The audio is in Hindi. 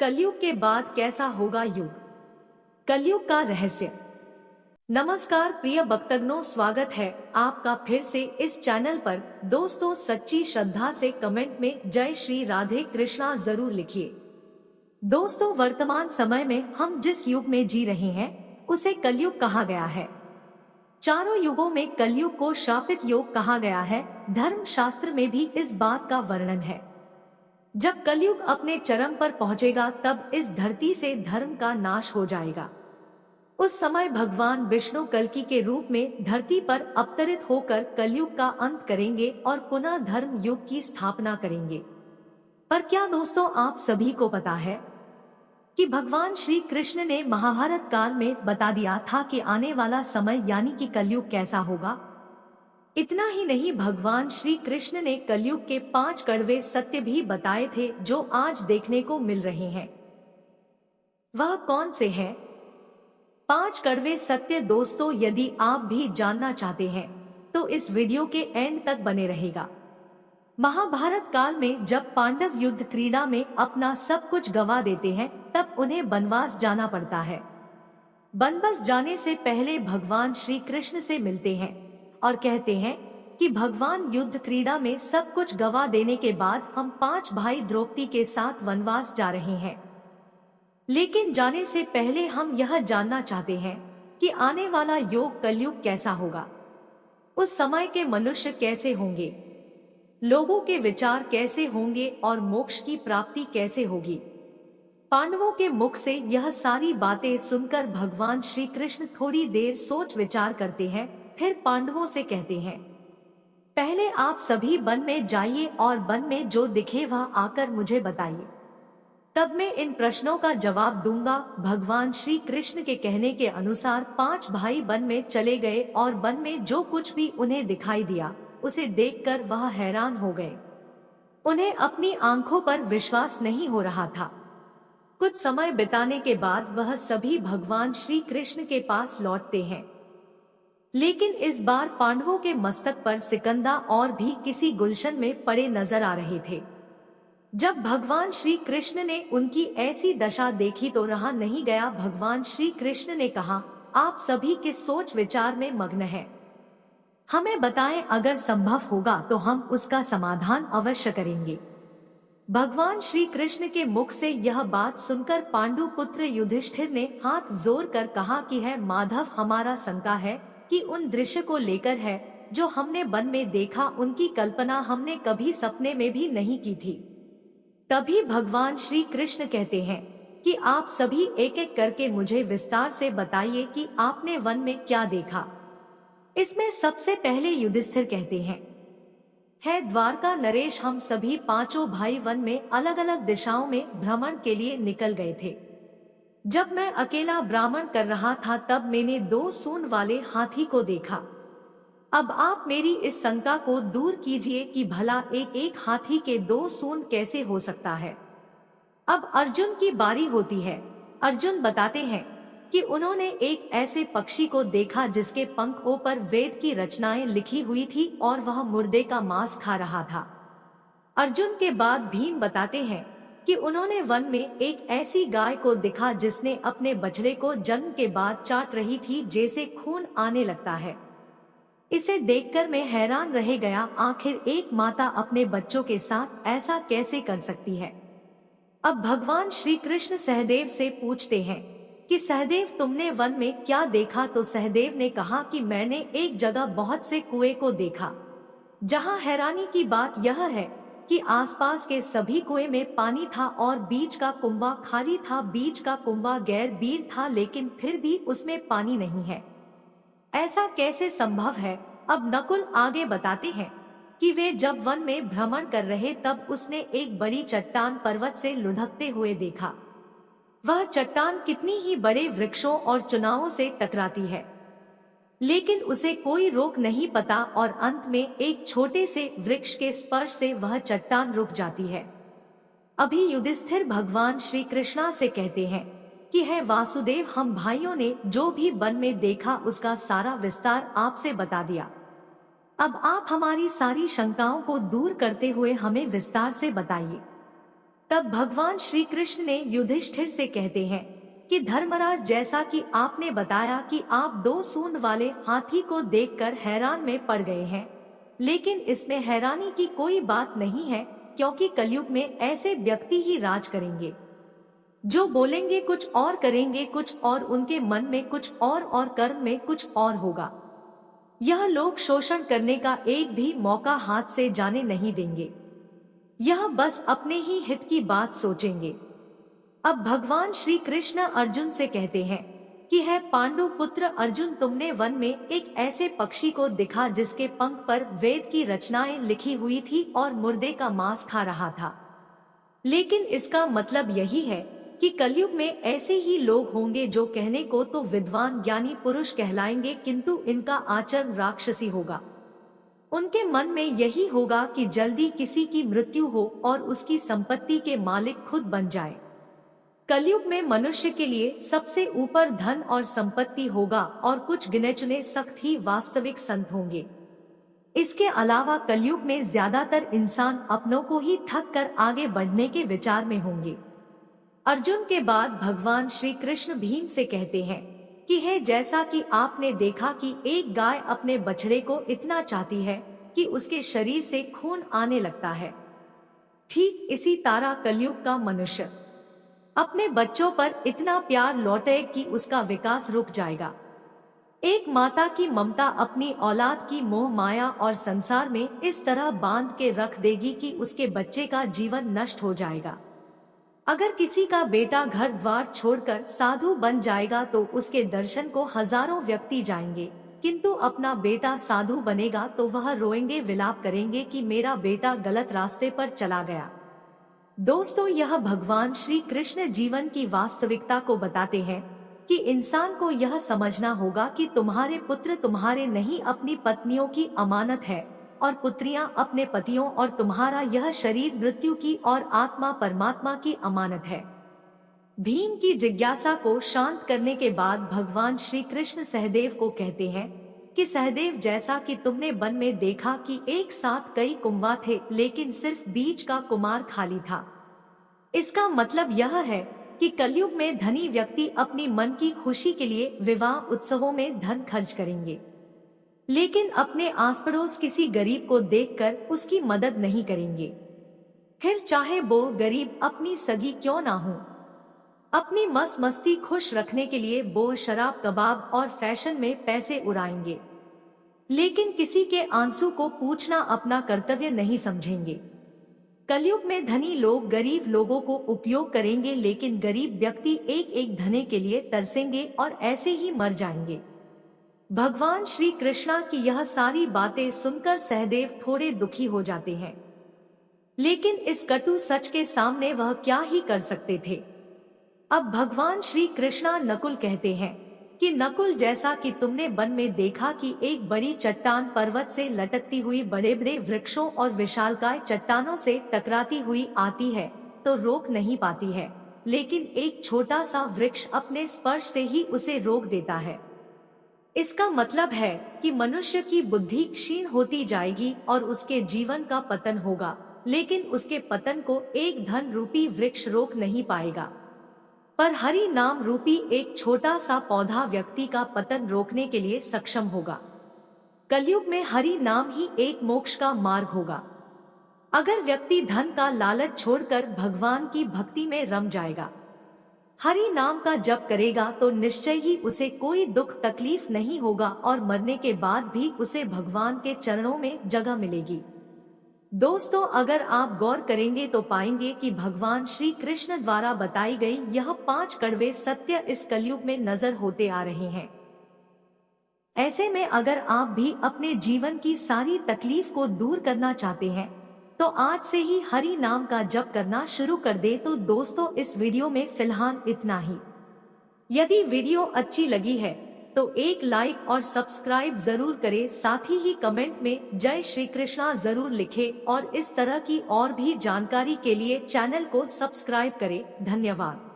कलयुग के बाद कैसा होगा युग? कलयुग का रहस्य। नमस्कार प्रिय भक्तगणों, स्वागत है आपका फिर से इस चैनल पर। दोस्तों, सच्ची श्रद्धा से कमेंट में जय श्री राधे कृष्णा जरूर लिखिए। दोस्तों, वर्तमान समय में हम जिस युग में जी रहे हैं उसे कलयुग कहा गया है। चारों युगों में कलयुग को शापित युग कहा गया है। धर्म शास्त्र में भी इस बात का वर्णन है। जब कलयुग अपने चरम पर पहुंचेगा तब इस धरती से धर्म का नाश हो जाएगा। उस समय भगवान विष्णु कल्कि के रूप में धरती पर अवतरित होकर कलयुग का अंत करेंगे और पुनः धर्म युग की स्थापना करेंगे। पर क्या दोस्तों, आप सभी को पता है कि भगवान श्री कृष्ण ने महाभारत काल में बता दिया था कि आने वाला समय यानी कि कलयुग कैसा होगा। इतना ही नहीं, भगवान श्री कृष्ण ने कलयुग के 5 कड़वे सत्य भी बताए थे जो आज देखने को मिल रहे हैं। वह कौन से हैं 5 कड़वे सत्य? दोस्तों, यदि आप भी जानना चाहते हैं तो इस वीडियो के एंड तक बने रहेगा। महाभारत काल में जब पांडव युद्ध क्रीड़ा में अपना सब कुछ गवा देते हैं तब उन्हें वनवास जाना पड़ता है। वनवास जाने से पहले भगवान श्री कृष्ण से मिलते हैं और कहते हैं कि भगवान, युद्ध क्रीड़ा में सब कुछ गवा देने के बाद हम 5 भाई द्रौपदी के साथ वनवास जा रहे हैं। लेकिन जाने से पहले हम यह जानना चाहते हैं कि आने वाला युग कलयुग कैसा होगा। उस समय के मनुष्य कैसे होंगे, लोगों के विचार कैसे होंगे और मोक्ष की प्राप्ति कैसे होगी। पांडवों के मुख से यह सारी बातें सुनकर भगवान श्री कृष्ण थोड़ी देर सोच विचार करते हैं। फिर पांडवों से कहते हैं, पहले आप सभी वन में जाइए और वन में जो दिखे वह आकर मुझे बताइए, तब मैं इन प्रश्नों का जवाब दूंगा। भगवान श्री कृष्ण के कहने के अनुसार 5 भाई वन में चले गए और वन में जो कुछ भी उन्हें दिखाई दिया उसे देखकर वह हैरान हो गए। उन्हें अपनी आंखों पर विश्वास नहीं हो रहा था। कुछ समय बिताने के बाद वह सभी भगवान श्री कृष्ण के पास लौटते हैं, लेकिन इस बार पांडवों के मस्तक पर सिकंदा और भी किसी गुलशन में पड़े नजर आ रहे थे। जब भगवान श्री कृष्ण ने उनकी ऐसी दशा देखी तो रहा नहीं गया। भगवान श्री कृष्ण ने कहा, आप सभी किस सोच विचार में मग्न हैं? हमें बताएं, अगर संभव होगा तो हम उसका समाधान अवश्य करेंगे। भगवान श्री कृष्ण के मुख से यह बात सुनकर पांडु पुत्र युधिष्ठिर ने हाथ जोड़ कर कहा कि है माधव, हमारा शंका है कि उन दृश्य को लेकर है जो हमने वन में देखा, उनकी कल्पना हमने कभी सपने में भी नहीं की थी। तभी भगवान श्री कृष्ण कहते हैं कि आप सभी एक एक करके मुझे विस्तार से बताइए कि आपने वन में क्या देखा। इसमें सबसे पहले युधिष्ठिर कहते हैं, है द्वारका नरेश, हम सभी 5 भाई वन में अलग अलग दिशाओं में भ्रमण के लिए निकल गए थे। जब मैं अकेला भ्रमण कर रहा था तब मैंने 2 सूंड वाले हाथी को देखा। अब आप मेरी इस शंका को दूर कीजिए कि भला एक हाथी के 2 सूंड कैसे हो सकता है। अब अर्जुन की बारी होती है। अर्जुन बताते हैं कि उन्होंने एक ऐसे पक्षी को देखा जिसके पंखों पर वेद की रचनाएं लिखी हुई थी और वह मुर्दे का मांस खा रहा था। अर्जुन के बाद भीम बताते हैं कि उन्होंने वन में एक ऐसी गाय को देखा जिसने अपने बछड़े को जन्म के बाद चाट रही थी, जैसे खून आने लगता है। इसे देखकर मैं हैरान रह गया, आखिर एक माता अपने बच्चों के साथ ऐसा कैसे कर सकती है। अब भगवान श्री कृष्ण सहदेव से पूछते हैं कि सहदेव, तुमने वन में क्या देखा? तो सहदेव ने कहा कि मैंने एक जगह बहुत से कुएं को देखा, जहां हैरानी की बात यह है कि आसपास के सभी कुएं में पानी था और बीच का कुंभा खाली था। बीच का कुंभा गैर बीर था, लेकिन फिर भी उसमें पानी नहीं है। ऐसा कैसे संभव है? अब नकुल आगे बताते हैं कि वे जब वन में भ्रमण कर रहे तब उसने एक बड़ी चट्टान पर्वत से लुढ़कते हुए देखा। वह चट्टान कितनी ही बड़े वृक्षों और चुनावों से टकराती है, लेकिन उसे कोई रोक नहीं पाता और अंत में एक छोटे से वृक्ष के स्पर्श से वह चट्टान रुक जाती है। अभी युधिष्ठिर भगवान श्री कृष्णा से कहते हैं कि है वासुदेव, हम भाइयों ने जो भी वन में देखा उसका सारा विस्तार आपसे बता दिया। अब आप हमारी सारी शंकाओं को दूर करते हुए हमें विस्तार से बताइए। तब भगवान श्री कृष्ण ने युधिष्ठिर से कहते हैं कि धर्मराज, जैसा कि आपने बताया कि आप 2 सूंड वाले हाथी को देखकर हैरान में पड़ गए हैं, लेकिन इसमें हैरानी की कोई बात नहीं है, क्योंकि कलयुग में ऐसे व्यक्ति ही राज करेंगे जो बोलेंगे कुछ और करेंगे कुछ और, उनके मन में कुछ और कर्म में कुछ और होगा। यह लोग शोषण करने का एक भी मौका हाथ से जाने नहीं देंगे। यह बस अपने ही हित की बात सोचेंगे। अब भगवान श्री कृष्ण अर्जुन से कहते हैं कि है पांडु पुत्र अर्जुन, तुमने वन में एक ऐसे पक्षी को देखा जिसके पंख पर वेद की रचनाएं लिखी हुई थी और मुर्दे का मांस खा रहा था। लेकिन इसका मतलब यही है कि कलयुग में ऐसे ही लोग होंगे जो कहने को तो विद्वान ज्ञानी पुरुष कहलाएंगे, किंतु इनका आचरण राक्षसी होगा। उनके मन में यही होगा कि जल्दी किसी की मृत्यु हो और उसकी संपत्ति के मालिक खुद बन जाए। कलयुग में मनुष्य के लिए सबसे ऊपर धन और संपत्ति होगा और कुछ गिने चुने सख्त ही वास्तविक संत होंगे। इसके अलावा कलयुग में ज्यादातर इंसान अपनों को ही ठग कर आगे बढ़ने के विचार में होंगे। अर्जुन के बाद भगवान श्री कृष्ण भीम से कहते हैं कि है जैसा कि आपने देखा कि एक गाय अपने बछड़े को इतना चाहती है कि उसके शरीर से खून आने लगता है, ठीक इसी तरह कलयुग का मनुष्य अपने बच्चों पर इतना प्यार लौटे कि उसका विकास रुक जाएगा। एक माता की ममता अपनी औलाद की मोह माया और संसार में इस तरह बांध के रख देगी कि उसके बच्चे का जीवन नष्ट हो जाएगा। अगर किसी का बेटा घर द्वार छोड़कर साधु बन जाएगा तो उसके दर्शन को हजारों व्यक्ति जाएंगे, किंतु अपना बेटा साधु बनेगा तो वह रोएंगे, विलाप करेंगे कि मेरा बेटा गलत रास्ते पर चला गया। दोस्तों, यह भगवान श्री कृष्ण जीवन की वास्तविकता को बताते हैं कि इंसान को यह समझना होगा कि तुम्हारे पुत्र तुम्हारे नहीं अपनी पत्नियों की अमानत है और पुत्रियां अपने पतियों, और तुम्हारा यह शरीर मृत्यु की और आत्मा परमात्मा की अमानत है। भीम की जिज्ञासा को शांत करने के बाद भगवान श्री कृष्ण सहदेव को कहते हैं कि सहदेव, जैसा कि तुमने वन में देखा कि एक साथ कई कुंवा थे लेकिन सिर्फ बीच का कुमार खाली था, इसका मतलब यह है कि कलयुग में धनी व्यक्ति अपनी मन की खुशी के लिए विवाह उत्सवों में धन खर्च करेंगे, लेकिन अपने आस पड़ोस किसी गरीब को देखकर उसकी मदद नहीं करेंगे, फिर चाहे वो गरीब अपनी सगी क्यों ना हो। अपनी मस्ती खुश रखने के लिए वो शराब, कबाब और फैशन में पैसे उड़ाएंगे, लेकिन किसी के आंसू को पूछना अपना कर्तव्य नहीं समझेंगे। कलयुग में धनी लोग गरीब लोगों को उपयोग करेंगे, लेकिन गरीब व्यक्ति एक एक धने के लिए तरसेंगे और ऐसे ही मर जाएंगे। भगवान श्री कृष्णा की यह सारी बातें सुनकर सहदेव थोड़े दुखी हो जाते हैं, लेकिन इस कटु सच के सामने वह क्या ही कर सकते थे। अब भगवान श्री कृष्णा नकुल कहते हैं कि नकुल, जैसा कि तुमने वन में देखा कि एक बड़ी चट्टान पर्वत से लटकती हुई बड़े बड़े वृक्षों और विशालकाय चट्टानों से टकराती हुई आती है तो रोक नहीं पाती है, लेकिन एक छोटा सा वृक्ष अपने स्पर्श से ही उसे रोक देता है। इसका मतलब है कि मनुष्य की बुद्धि क्षीण होती जाएगी और उसके जीवन का पतन होगा, लेकिन उसके पतन को एक धन रूपी वृक्ष रोक नहीं पाएगा, पर हरि नाम रूपी एक छोटा सा पौधा व्यक्ति का पतन रोकने के लिए सक्षम होगा। कलयुग में हरि नाम ही एक मोक्ष का मार्ग होगा। अगर व्यक्ति धन का लालच छोड़कर भगवान की भक्ति में रम जाएगा, हरि नाम का जप करेगा, तो निश्चय ही उसे कोई दुख तकलीफ नहीं होगा और मरने के बाद भी उसे भगवान के चरणों में जगह मिलेगी। दोस्तों, अगर आप गौर करेंगे तो पाएंगे कि भगवान श्री कृष्ण द्वारा बताई गई यह 5 कड़वे सत्य इस कलयुग में नजर होते आ रहे हैं। ऐसे में अगर आप भी अपने जीवन की सारी तकलीफ को दूर करना चाहते हैं तो आज से ही हरि नाम का जप करना शुरू कर दे। तो दोस्तों, इस वीडियो में फिलहाल इतना ही। यदि वीडियो अच्छी लगी है तो एक लाइक और सब्सक्राइब जरूर करें, साथ ही कमेंट में जय श्री कृष्णा जरूर लिखें और इस तरह की और भी जानकारी के लिए चैनल को सब्सक्राइब करें। धन्यवाद।